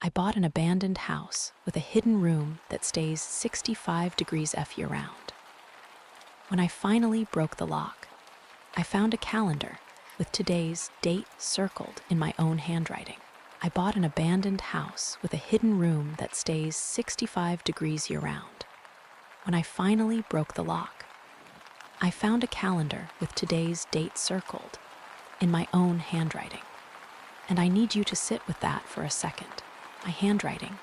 I bought an abandoned house with a hidden room that stays 65 degrees F year-round. When I finally broke the lock, I found a calendar with today's date circled in my own handwriting. I bought an abandoned house with a hidden room that stays 65 degrees year-round. When I finally broke the lock, I found a calendar with today's date circled in my own handwriting. And I need you to sit with that for a second. My handwriting,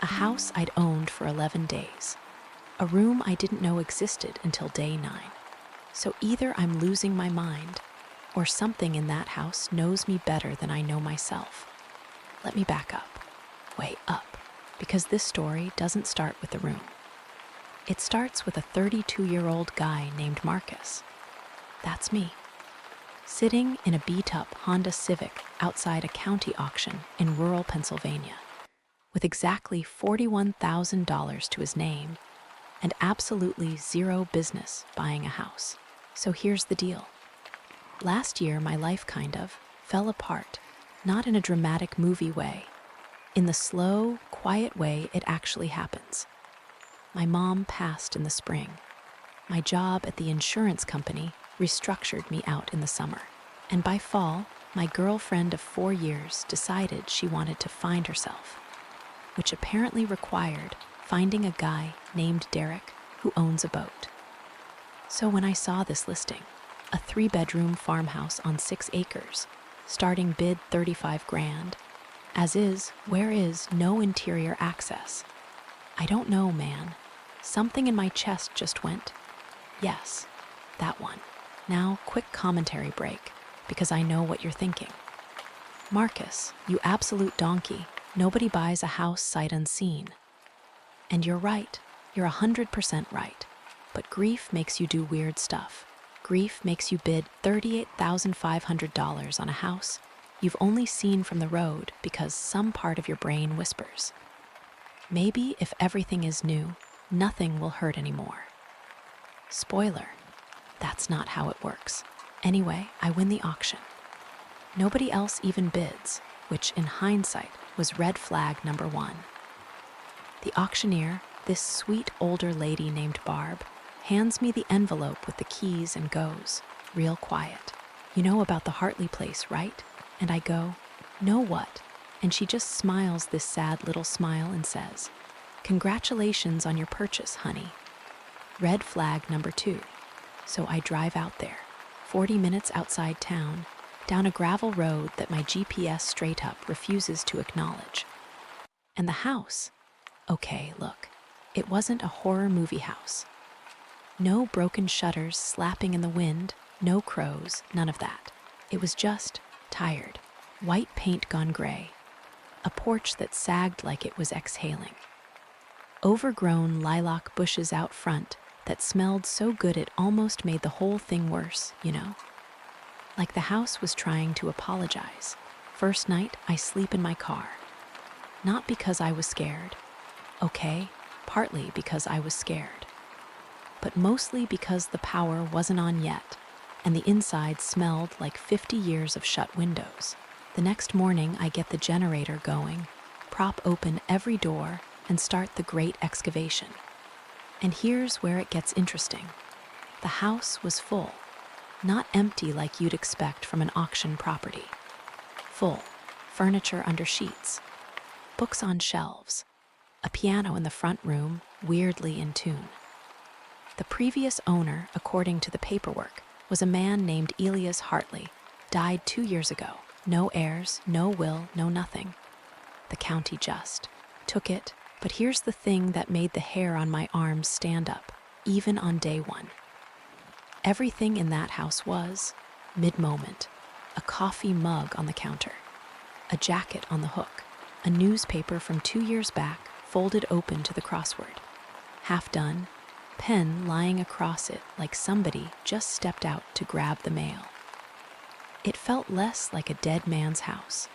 a house I'd owned for 11 days, a room I didn't know existed until day 9. So either I'm losing my mind, or something in that house knows me better than I know myself. Let me back up, way up, because this story doesn't start with the room. It starts with a 32-year-old guy named Marcus. That's me, sitting in a beat-up Honda Civic outside a county auction in rural Pennsylvania, with exactly $41,000 to his name and absolutely zero business buying a house. So here's the deal. Last year, my life kind of fell apart, not in a dramatic movie way, in the slow, quiet way it actually happens. My mom passed in the spring. My job at the insurance company restructured me out in the summer. And by fall, my girlfriend of 4 years decided she wanted to find herself, which apparently required finding a guy named Derek who owns a boat. So when I saw this listing, a 3-bedroom farmhouse on 6 acres, starting bid 35 grand, as is, where is no interior access. I don't know, man. Something in my chest just went, yes, that one. Now, quick commentary break, because I know what you're thinking. Marcus, you absolute donkey, nobody buys a house sight unseen. And you're right, you're 100% right. But grief makes you do weird stuff. Grief makes you bid $38,500 on a house you've only seen from the road because some part of your brain whispers, maybe if everything is new, nothing will hurt anymore. Spoiler, that's not how it works. Anyway, I win the auction. Nobody else even bids, which in hindsight was red flag number 1. The auctioneer, this sweet older lady named Barb, hands me the envelope with the keys and goes, real quiet. You know about the Hartley Place, right? And I go, no what? And she just smiles this sad little smile and says, congratulations on your purchase, honey. Red flag number 2. So I drive out there, 40 minutes outside town, down a gravel road that my GPS straight up refuses to acknowledge. And the house, okay, look, it wasn't a horror movie house. No broken shutters slapping in the wind, no crows, none of that. It was just tired, white paint gone gray, a porch that sagged like it was exhaling, overgrown lilac bushes out front that smelled so good it almost made the whole thing worse, you know? Like the house was trying to apologize. First night, I sleep in my car. Not because I was scared. Okay, partly because I was scared. But mostly because the power wasn't on yet, and the inside smelled like 50 years of shut windows. The next morning, I get the generator going, prop open every door, and start the great excavation. And here's where it gets interesting. The house was full, not empty like you'd expect from an auction property. Full, furniture under sheets, books on shelves, a piano in the front room, weirdly in tune. The previous owner, according to the paperwork, was a man named Elias Hartley, died 2 years ago. No heirs, no will, no nothing. The county just took it, but here's the thing that made the hair on my arms stand up, even on day 1. Everything in that house was, mid-moment, a coffee mug on the counter, a jacket on the hook, a newspaper from 2 years back folded open to the crossword, half done, pen lying across it like somebody just stepped out to grab the mail. It felt less like a dead man's house,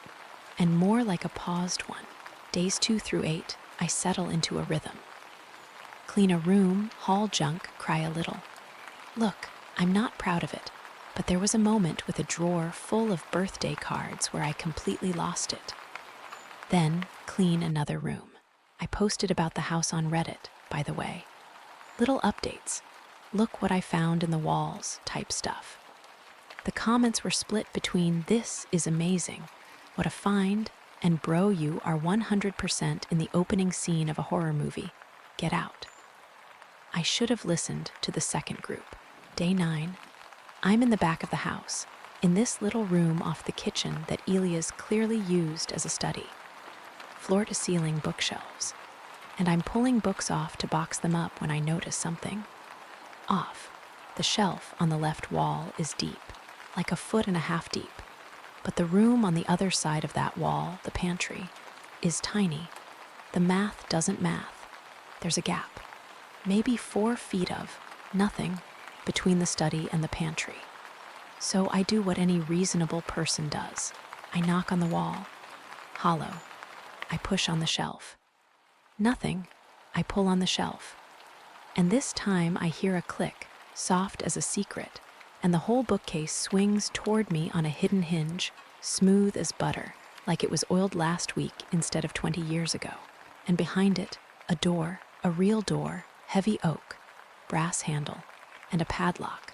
and more like a paused one. Days 2 through 8, I settle into a rhythm. Clean a room, haul junk, cry a little. Look, I'm not proud of it, but there was a moment with a drawer full of birthday cards where I completely lost it. Then, clean another room. I posted about the house on Reddit, by the way. Little updates. Look what I found in the walls type stuff. The comments were split between "this is amazing," "what a find," and "bro, you are 100% in the opening scene of a horror movie. Get out." I should have listened to the second group. Day 9. I'm in the back of the house, in this little room off the kitchen that Elia's clearly used as a study. Floor-to-ceiling bookshelves. And I'm pulling books off to box them up when I notice something off. The shelf on the left wall is deep, like 1.5 feet deep. But the room on the other side of that wall, the pantry, is tiny. The math doesn't math. There's a gap. Maybe 4 feet of nothing between the study and the pantry. So I do what any reasonable person does. I knock on the wall. Hollow. I push on the shelf. Nothing. I pull on the shelf. And this time I hear a click, soft as a secret, and the whole bookcase swings toward me on a hidden hinge, smooth as butter, like it was oiled last week instead of 20 years ago. And behind it, a door, a real door, heavy oak, brass handle, and a padlock.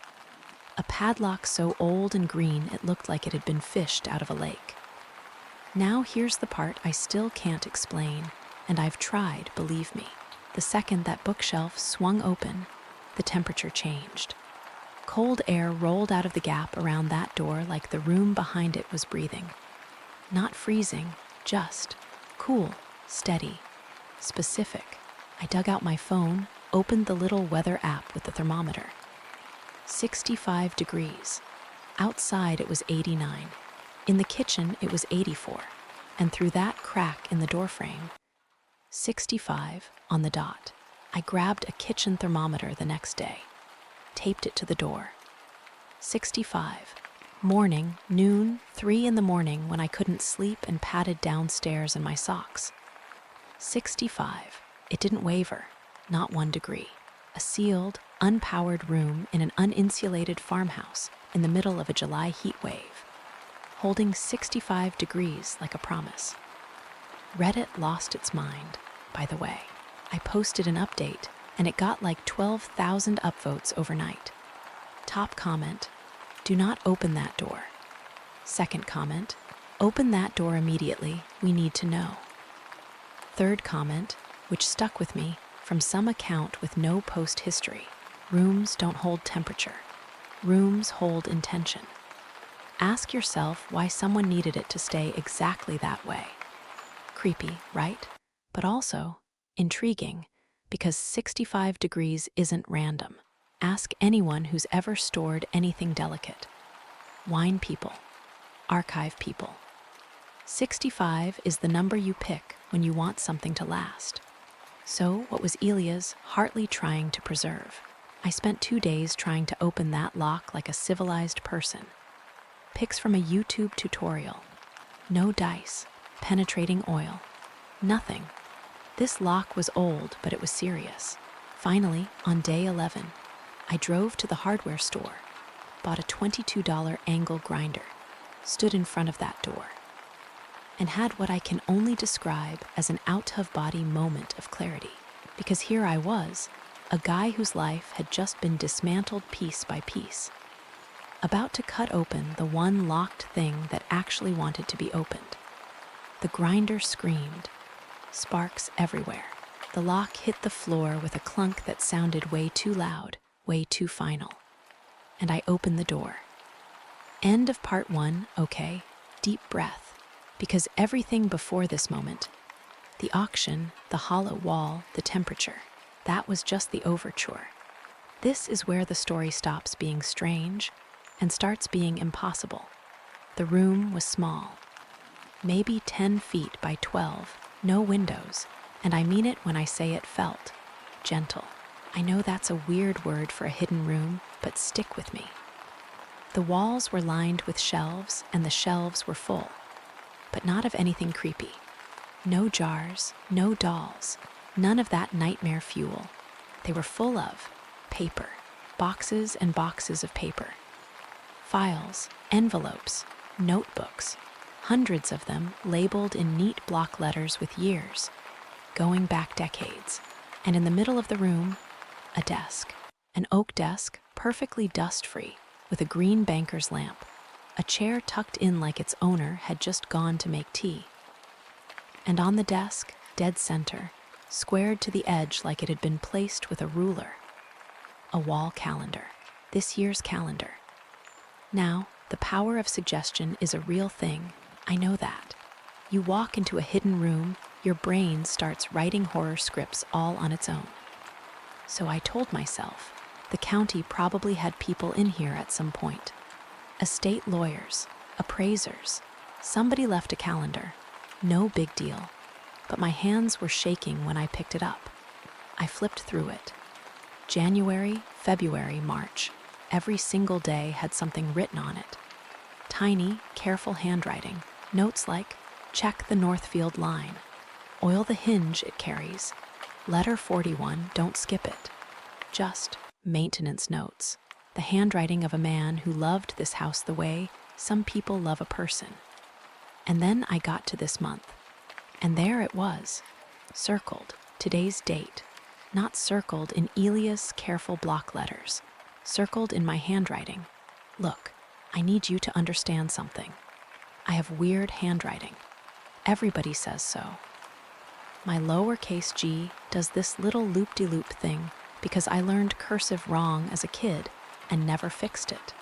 A padlock so old and green it looked like it had been fished out of a lake. Now here's the part I still can't explain, and I've tried, believe me. The second that bookshelf swung open, the temperature changed. Cold air rolled out of the gap around that door like the room behind it was breathing. Not freezing, just cool, steady, specific. I dug out my phone, opened the little weather app with the thermometer. 65 degrees. Outside it was 89. In the kitchen it was 84. And through that crack in the doorframe, 65 on the dot. I grabbed a kitchen thermometer the next day, taped it to the door. 65. Morning, noon, 3 in the morning when I couldn't sleep and padded downstairs in my socks. 65. It didn't waver, not 1 degree. A sealed, unpowered room in an uninsulated farmhouse in the middle of a July heat wave, holding 65 degrees like a promise. Reddit lost its mind, by the way. I posted an update, and it got like 12,000 upvotes overnight. Top comment, "Do not open that door." Second comment, "Open that door immediately, we need to know." Third comment, which stuck with me, from some account with no post history, "Rooms don't hold temperature. Rooms hold intention." Ask yourself why someone needed it to stay exactly that way. Creepy, right? But also intriguing, because 65 degrees isn't random. Ask anyone who's ever stored anything delicate. Wine people, archive people. 65 is the number you pick when you want something to last. So what was Elia's Hartley trying to preserve? I spent 2 days trying to open that lock like a civilized person. Pics from a YouTube tutorial. No dice, penetrating oil, nothing. This lock was old, but it was serious. Finally, on day 11, I drove to the hardware store, bought a $22 angle grinder, stood in front of that door, and had what I can only describe as an out-of-body moment of clarity. Because here I was, a guy whose life had just been dismantled piece by piece, about to cut open the one locked thing that actually wanted to be opened. The grinder screamed, sparks everywhere. The lock hit the floor with a clunk that sounded way too loud, way too final. And I opened the door. End of part 1, okay, deep breath. Because everything before this moment, the auction, the hollow wall, the temperature, that was just the overture. This is where the story stops being strange and starts being impossible. The room was small, maybe 10 feet by 12, no windows, and I mean it when I say it felt gentle. I know that's a weird word for a hidden room, but stick with me. The walls were lined with shelves, and the shelves were full, but not of anything creepy. No jars, no dolls, none of that nightmare fuel. They were full of paper, boxes and boxes of paper, files, envelopes, notebooks, hundreds of them labeled in neat block letters with years, going back decades. And in the middle of the room, a desk. An oak desk, perfectly dust-free, with a green banker's lamp. A chair tucked in like its owner had just gone to make tea. And on the desk, dead center, squared to the edge like it had been placed with a ruler, a wall calendar, this year's calendar. Now, the power of suggestion is a real thing, I know that. You walk into a hidden room, your brain starts writing horror scripts all on its own. So I told myself, the county probably had people in here at some point. Estate lawyers, appraisers, somebody left a calendar. No big deal. But my hands were shaking when I picked it up. I flipped through it. January, February, March. Every single day had something written on it. Tiny, careful handwriting. Notes like, check the Northfield line. Oil the hinge it carries. Letter 41, don't skip it. Just maintenance notes. The handwriting of a man who loved this house the way some people love a person. And then I got to this month. And there it was, circled, today's date, not circled in Elia's careful block letters, circled in my handwriting. Look, I need you to understand something. I have weird handwriting. Everybody says so. My lowercase g does this little loop-de-loop thing because I learned cursive wrong as a kid and never fixed it.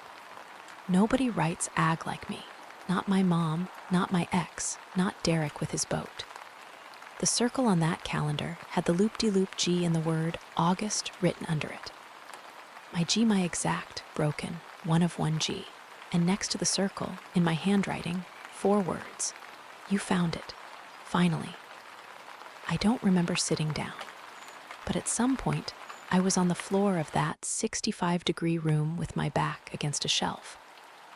Nobody writes ag like me. Not my mom, not my ex, not Derek with his boat. The circle on that calendar had the loop-de-loop G in the word August written under it. My exact, broken, one of one G. And next to the circle, in my handwriting, 4 words. You found it. Finally. I don't remember sitting down. But at some point, I was on the floor of that 65-degree room with my back against a shelf,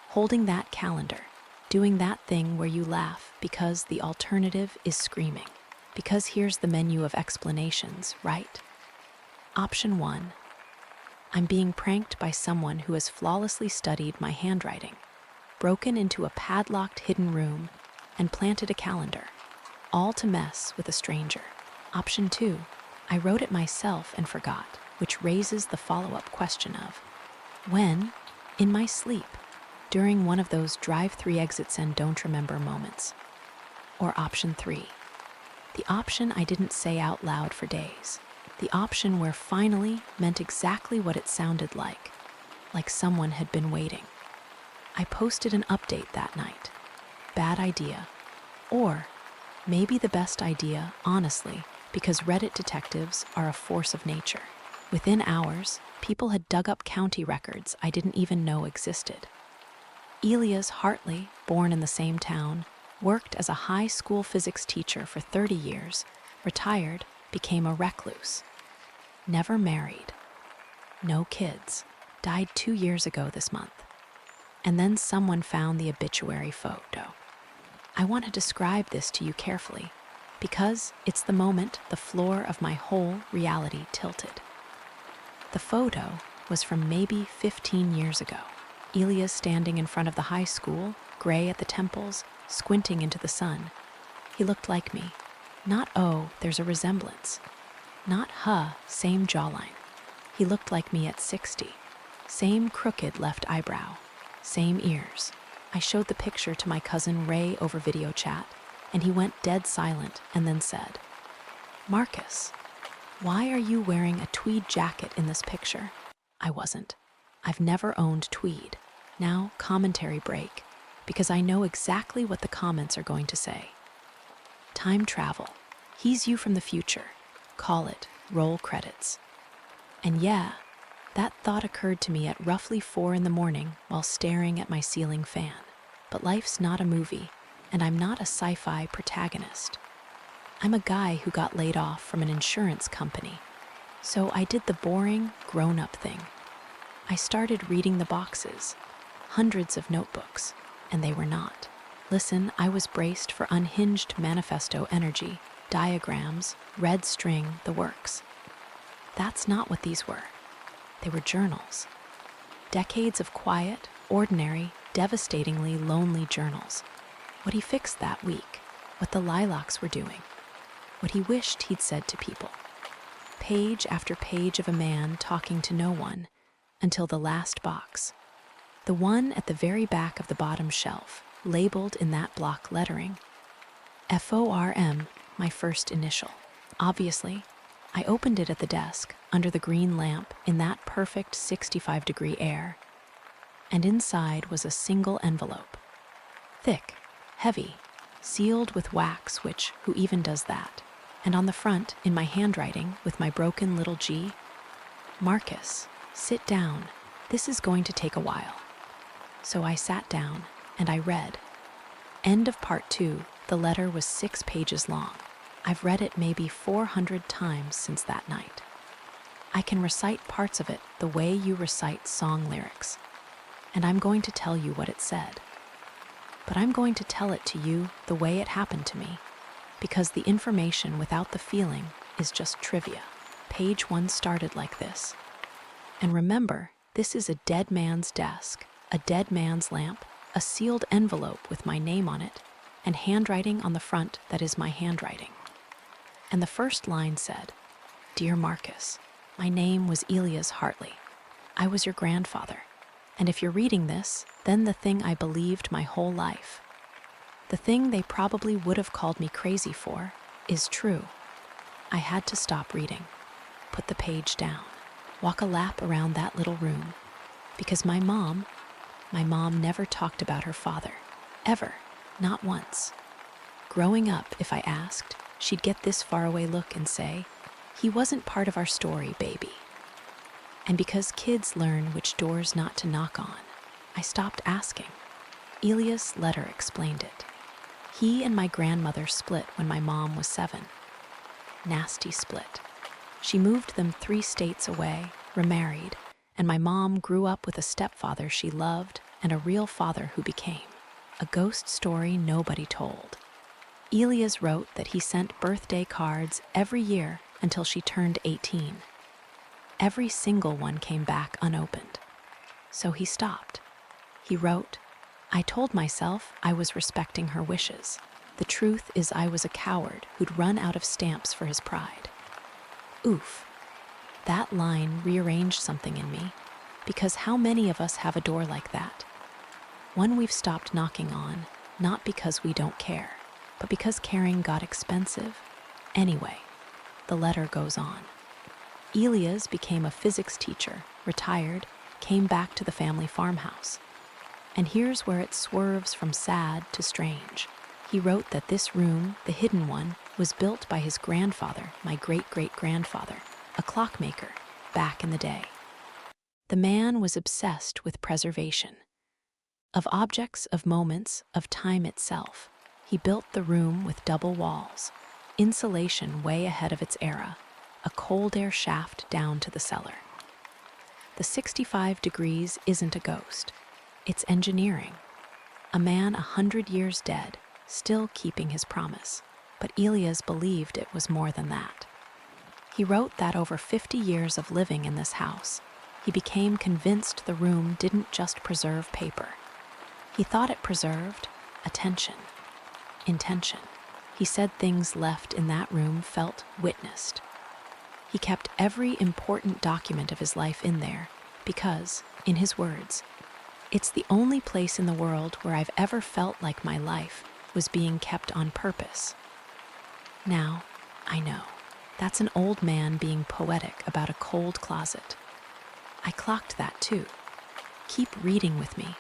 holding that calendar, doing that thing where you laugh because the alternative is screaming. Because here's the menu of explanations, right? Option 1. I'm being pranked by someone who has flawlessly studied my handwriting, broken into a padlocked hidden room, and planted a calendar, all to mess with a stranger. Option 2. I wrote it myself and forgot, which raises the follow-up question of, when, in my sleep, during one of those drive 3 exits and don't remember moments. Or option 3, the option I didn't say out loud for days. The option where finally meant exactly what it sounded like someone had been waiting. I posted an update that night. Bad idea. Or maybe the best idea, honestly, because Reddit detectives are a force of nature. Within hours, people had dug up county records I didn't even know existed. Elias Hartley, born in the same town, worked as a high school physics teacher for 30 years, retired, became a recluse. Never married. No kids. Died 2 years ago this month. And then someone found the obituary photo. I want to describe this to you carefully, because it's the moment the floor of my whole reality tilted. The photo was from maybe 15 years ago. Elias standing in front of the high school, gray at the temples, squinting into the sun. He looked like me. Not, oh, there's a resemblance. Not, same jawline. He looked like me at 60. Same crooked left eyebrow. Same ears. I showed the picture to my cousin Ray over video chat, and he went dead silent and then said, Marcus, why are you wearing a tweed jacket in this picture? I wasn't. I've never owned tweed. Now, commentary break, because I know exactly what the comments are going to say. Time travel. He's you from the future. Call it roll credits. And yeah, that thought occurred to me at roughly 4 a.m. while staring at my ceiling fan. But life's not a movie, and I'm not a sci-fi protagonist. I'm a guy who got laid off from an insurance company. So I did the boring, grown-up thing. I started reading the boxes, hundreds of notebooks, and they were not. Listen, I was braced for unhinged manifesto energy, diagrams, red string, the works. That's not what these were. They were journals. Decades of quiet, ordinary, devastatingly lonely journals. what he fixed that week, what the lilacs were doing, what he wished he'd said to people. Page after page of a man talking to no one, until the last box, the one at the very back of the bottom shelf, labeled in that block lettering, FORM, my first initial. Obviously, I opened it at the desk, under the green lamp, in that perfect 65-degree air, and inside was a single envelope. Thick, heavy, sealed with wax, which, who even does that? And on the front, in my handwriting, with my broken little G, Marcus, sit down. This is going to take a while. So I sat down, and I read. End of part 2. The letter was 6 pages long. I've read it maybe 400 times since that night. I can recite parts of it the way you recite song lyrics. And I'm going to tell you what it said. But I'm going to tell it to you the way it happened to me, because the information without the feeling is just trivia. Page 1 started like this. And remember, this is a dead man's desk, a dead man's lamp, a sealed envelope with my name on it, and handwriting on the front that is my handwriting. And the first line said, Dear Marcus, my name was Elias Hartley. I was your grandfather. And if you're reading this, then the thing I believed my whole life, the thing they probably would have called me crazy for, is true. I had to stop reading, put the page down, walk a lap around that little room, because my mom never talked about her father, ever, not once. Growing up, if I asked, she'd get this faraway look and say, he wasn't part of our story, baby. And because kids learn which doors not to knock on, I stopped asking. Elias' letter explained it. He and my grandmother split when my mom was 7. Nasty split. She moved them 3 states away, remarried, and my mom grew up with a stepfather she loved and a real father who became a ghost story nobody told. Elias wrote that he sent birthday cards every year until she turned 18. Every single one came back unopened. So he stopped. He wrote, I told myself I was respecting her wishes. The truth is I was a coward who'd run out of stamps for his pride. Oof. That line rearranged something in me, because how many of us have a door like that? One we've stopped knocking on, not because we don't care, but because caring got expensive. Anyway, the letter goes on. Elias became a physics teacher, retired, came back to the family farmhouse. And here's where it swerves from sad to strange. He wrote that this room, the hidden one, was built by his grandfather, my great-great-grandfather, a clockmaker, back in the day. The man was obsessed with preservation. Of objects, of moments, of time itself. He built the room with double walls, insulation way ahead of its era, a cold air shaft down to the cellar. The 65 degrees isn't a ghost. It's engineering. A man 100 years dead, still keeping his promise. But Elias believed it was more than that. He wrote that over 50 years of living in this house, he became convinced the room didn't just preserve paper. He thought it preserved attention, intention. He said things left in that room felt witnessed. He kept every important document of his life in there because, in his words, it's the only place in the world where I've ever felt like my life was being kept on purpose. Now, I know, that's an old man being poetic about a cold closet. I clocked that too. Keep reading with me,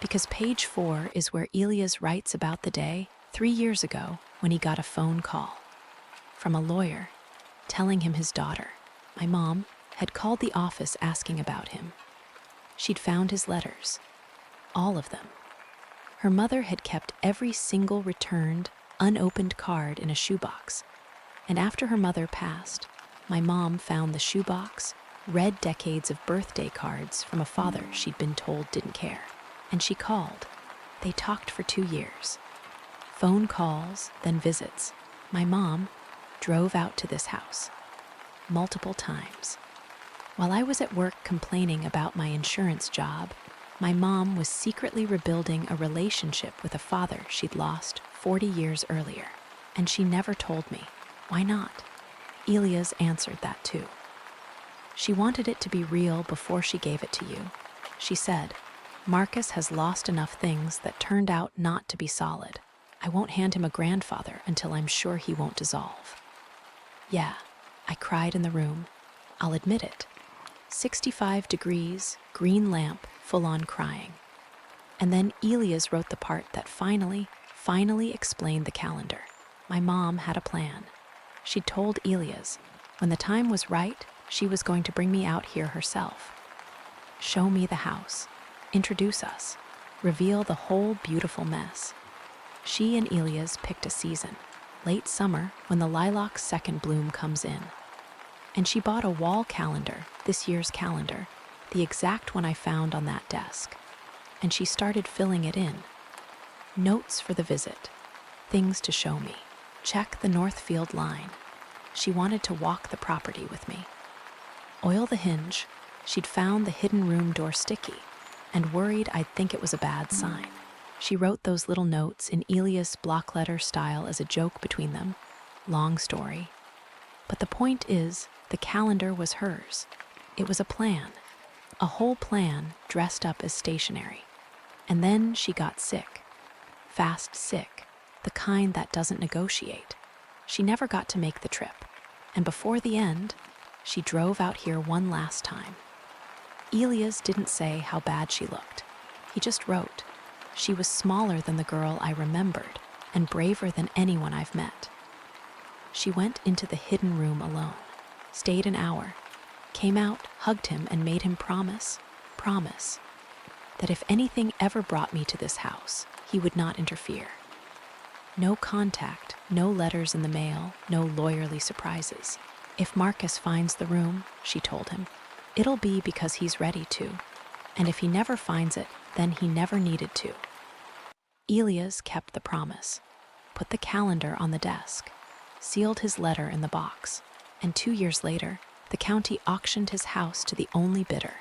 because page 4 is where Elias writes about the day 3 years ago when he got a phone call from a lawyer telling him his daughter, my mom, had called the office asking about him. She'd found his letters, all of them. Her mother had kept every single returned, unopened card in a shoebox, and after her mother passed, my mom found the shoebox, read decades of birthday cards from a father she'd been told didn't care, and she called. They talked for 2 years. Phone calls, then visits. My mom drove out to this house multiple times. While I was at work complaining about my insurance job, My mom was secretly rebuilding a relationship with a father she'd lost 40 years earlier, and she never told me. Why not? Elias answered that too. She wanted it to be real before she gave it to you. She said, Marcus has lost enough things that turned out not to be solid. I won't hand him a grandfather until I'm sure he won't dissolve. Yeah, I cried in the room. I'll admit it. 65 degrees, green lamp, full-on crying. And then Elias wrote the part that finally explained the calendar. My mom had a plan. She'd told Elias, when the time was right, she was going to bring me out here herself. Show me the house, introduce us, reveal the whole beautiful mess. She and Elias picked a season, late summer, when the lilac's second bloom comes in. And she bought a wall calendar, this year's calendar, the exact one I found on that desk. And she started filling it in. Notes for the visit, things to show me, check the Northfield line. She wanted to walk the property with me. Oil the hinge, she'd found the hidden room door sticky and worried I'd think it was a bad sign. She wrote those little notes in Elias block letter style as a joke between them. Long story. But the point is, the calendar was hers. It was a plan. A whole plan dressed up as stationery. And then she got sick. Fast sick. The kind that doesn't negotiate. She never got to make the trip. And before the end, she drove out here one last time. Elias didn't say how bad she looked. He just wrote, she was smaller than the girl I remembered and braver than anyone I've met. She went into the hidden room alone, stayed an hour, came out, hugged him, and made him promise that if anything ever brought me to this house, he would not interfere. No contact, no letters in the mail, no lawyerly surprises. If Marcus finds the room, she told him, it'll be because he's ready to. And if he never finds it, then he never needed to. Elias kept the promise, put the calendar on the desk, sealed his letter in the box, and 2 years later, the county auctioned his house to the only bidder,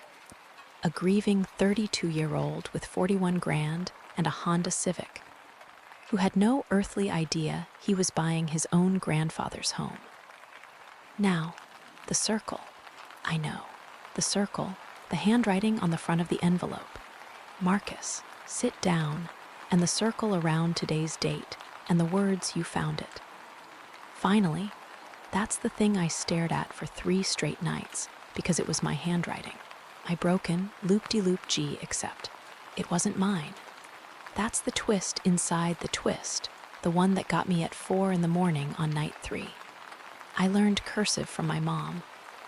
a grieving 32-year-old with 41 grand and a Honda Civic, who had no earthly idea he was buying his own grandfather's home. Now, the circle. I know, the circle, the handwriting on the front of the envelope. Marcus, sit down, and the circle around today's date, and the words you found it. Finally, that's the thing I stared at for 3 straight nights, because it was my handwriting. My broken, loop-de-loop G, except it wasn't mine. That's the twist inside the twist, the one that got me at 4 in the morning on night 3. I learned cursive from my mom.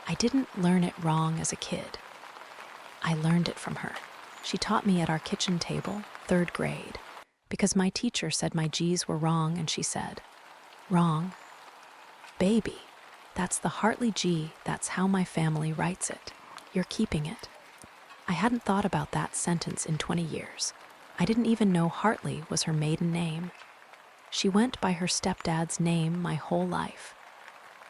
I didn't learn it wrong as a kid. I learned it from her. She taught me at our kitchen table, 3rd grade, because my teacher said my G's were wrong, and she said, wrong? Baby, that's the Hartley G, that's how my family writes it. You're keeping it. I hadn't thought about that sentence in 20 years. I didn't even know Hartley was her maiden name. She went by her stepdad's name my whole life.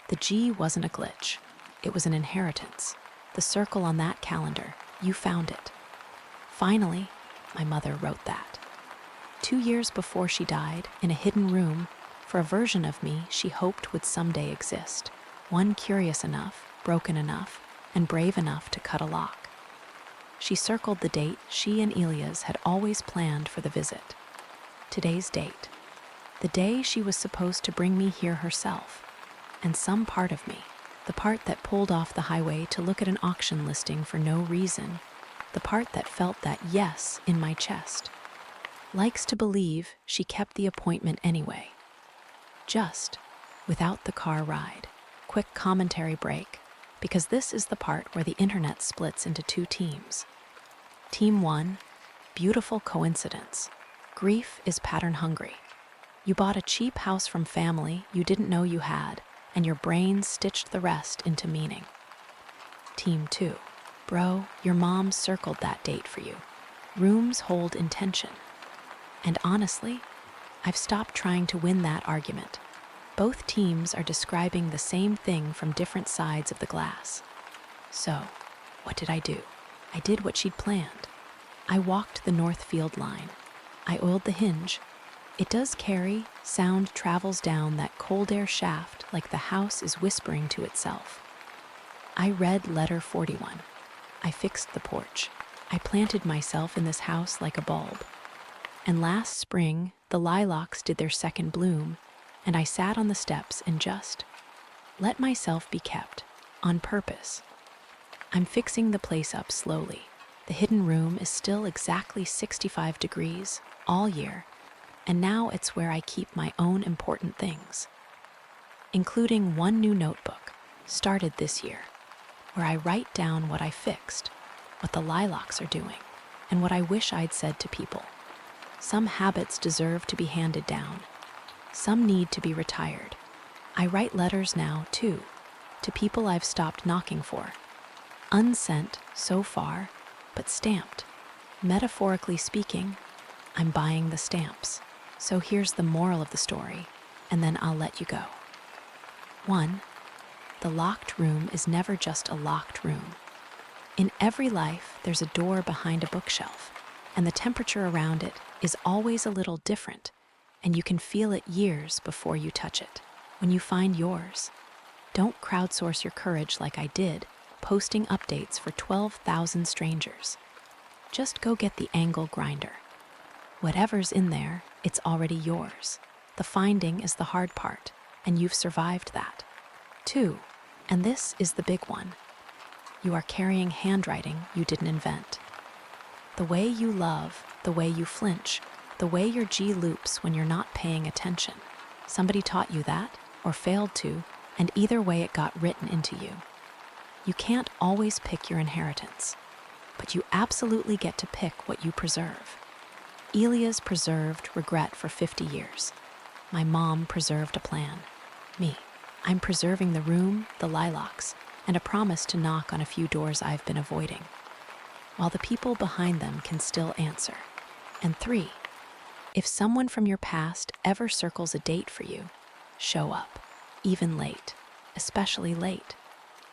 The G wasn't a glitch. It was an inheritance. The circle on that calendar, you found it. Finally, my mother wrote that. 2 years before she died, in a hidden room, for a version of me she hoped would someday exist. One curious enough, broken enough, and brave enough to cut a lock. She circled the date she and Elias had always planned for the visit. Today's date. The day she was supposed to bring me here herself. And some part of me, the part that pulled off the highway to look at an auction listing for no reason, the part that felt that yes in my chest, likes to believe she kept the appointment anyway. Just without the car ride. Quick commentary break, because this is the part where the internet splits into 2 teams. Team 1, beautiful coincidence. Grief is pattern hungry. You bought a cheap house from family you didn't know you had, and your brain stitched the rest into meaning. Team 2, bro, your mom circled that date for you. Rooms hold intention. And honestly, I've stopped trying to win that argument. Both teams are describing the same thing from different sides of the glass. So, what did I do? I did what she'd planned. I walked the north field line. I oiled the hinge. It does carry, sound travels down that cold air shaft like the house is whispering to itself. I read letter 41. I fixed the porch. I planted myself in this house like a bulb. And last spring, the lilacs did their second bloom, and I sat on the steps and just let myself be kept, on purpose. I'm fixing the place up slowly. The hidden room is still exactly 65 degrees all year, and now it's where I keep my own important things, including one new notebook, started this year, where I write down what I fixed, what the lilacs are doing, and what I wish I'd said to people. Some habits deserve to be handed down. Some need to be retired. I write letters now, too, to people I've stopped knocking for. Unsent so far, but stamped. Metaphorically speaking, I'm buying the stamps. So here's the moral of the story, and then I'll let you go. 1. The locked room is never just a locked room. In every life, there's a door behind a bookshelf, and the temperature around it is always a little different, and you can feel it years before you touch it. When you find yours, don't crowdsource your courage like I did, posting updates for 12,000 strangers. Just go get the angle grinder. Whatever's in there, it's already yours. The finding is the hard part, and you've survived that. 2, and this is the big one. You are carrying handwriting you didn't invent. The way you love, the way you flinch, the way your G loops when you're not paying attention. Somebody taught you that, or failed to, and either way it got written into you. You can't always pick your inheritance, but you absolutely get to pick what you preserve. Elia's preserved regret for 50 years. My mom preserved a plan. Me, I'm preserving the room, the lilacs, and a promise to knock on a few doors I've been avoiding, while the people behind them can still answer. And 3, if someone from your past ever circles a date for you, show up, even late, especially late.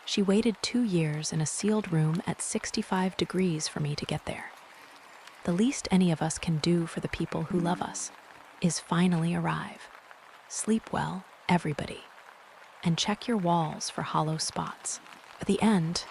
She waited 2 years in a sealed room at 65 degrees for me to get there. The least any of us can do for the people who love us is finally arrive. Sleep well, everybody, and check your walls for hollow spots. At the end,